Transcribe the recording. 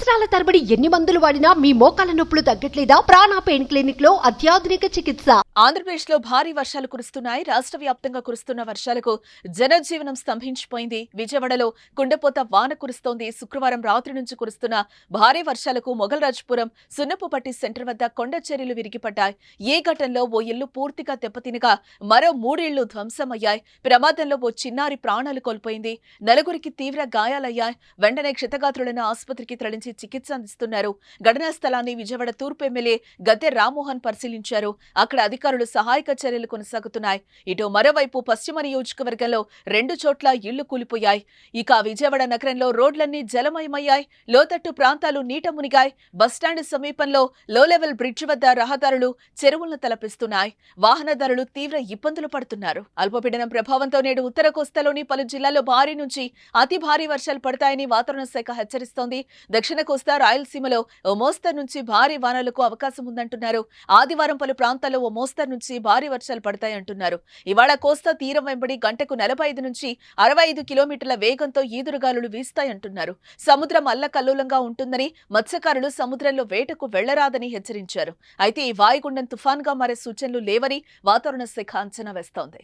సంవత్సరాల తరబడి ఎన్ని మందులు వాడినా మీ మోకాల నొప్పులు తగ్గట్లేదా? ప్రాణ పెయిన్ క్లినిక్ లో అత్యాధునిక చికిత్స. ఆంధ్రప్రదేశ్ లో భారీ వర్షాలు కురుస్తున్నాయి. రాష్ట్ర వ్యాప్తంగా కురుస్తున్న వర్షాలకు జనజీవనం స్తంభించిపోయింది. విజయవాడలో కుండపోత వాన కురుస్తోంది. శుక్రవారం రాత్రి నుంచి కురుస్తున్న భారీ వర్షాలకు మొగల్రాజ్పురం సున్నపుపట్టి సెంటర్ వద్ద కొండ చర్యలు విరిగిపడ్డాయి. ఈ ఘటనలో ఓ ఇల్లు పూర్తిగా దెబ్బతినగా మరో 3 ఇళ్లు ధ్వంసమయ్యాయి. ప్రమాదంలో ఓ చిన్నారి ప్రాణాలు కోల్పోయింది. నలుగురికి తీవ్ర గాయాలయ్యాయి. వెంటనే క్షతగాత్రులను ఆసుపత్రికి తరలించి చికిత్స అందిస్తున్నారు. ఘటనా స్థలాన్ని విజయవాడ తూర్పు ఎమ్మెల్యే గద్దె రామ్మోహన్ పరిశీలించారు. అక్కడ అధికారులు సహాయక చర్యలు కొనసాగుతున్నాయి. ఇటు మరోవైపు పశ్చిమ నియోజకవర్గంలో 2 చోట్ల ఇళ్లు కూలిపోయాయి. ఇక విజయవాడ నగరంలో రోడ్లన్నీ జలమయమయ్యాయి. లోతట్టు ప్రాంతాలు నీట మునిగాయి. బస్టాండ్ సమీపంలో లో లెవెల్ బ్రిడ్జ్ వద్ద రహదారులు చెరువులను తలపిస్తున్నాయి. వాహనదారులు తీవ్ర ఇబ్బందులు పడుతున్నారు. అల్పపీడనం ప్రభావంతో నేడు ఉత్తర కోస్తాలోని పలు జిల్లాల్లో భారీ నుంచి అతి భారీ వర్షాలు పడతాయని వాతావరణ శాఖ హెచ్చరిస్తోంది. దక్షిణ కోస్తా రాయలసీమలో ఓ మోస్తరు నుంచి భారీ వానలకు అవకాశం ఉందంటున్నారు. ఆదివారం పలు ప్రాంతాల్లో ఓ మోస్తరు నుంచి భారీ వర్షాలు పడతాయంటున్నారు. ఇవాళ కోస్తా తీరం వెంబడి గంటకు 45 నుంచి 65 కిలోమీటర్ల వేగంతో ఈదురుగాలులు వీస్తాయంటున్నారు. సముద్రం అల్లకల్లోలంగా ఉంటుందని, మత్స్యకారులు సముద్రంలో వేటకు వెళ్లరాదని హెచ్చరించారు. అయితే ఈ వాయుగుండం తుఫాన్గా మారే సూచనలు లేవని వాతావరణ శాఖ అంచనా వేస్తోంది.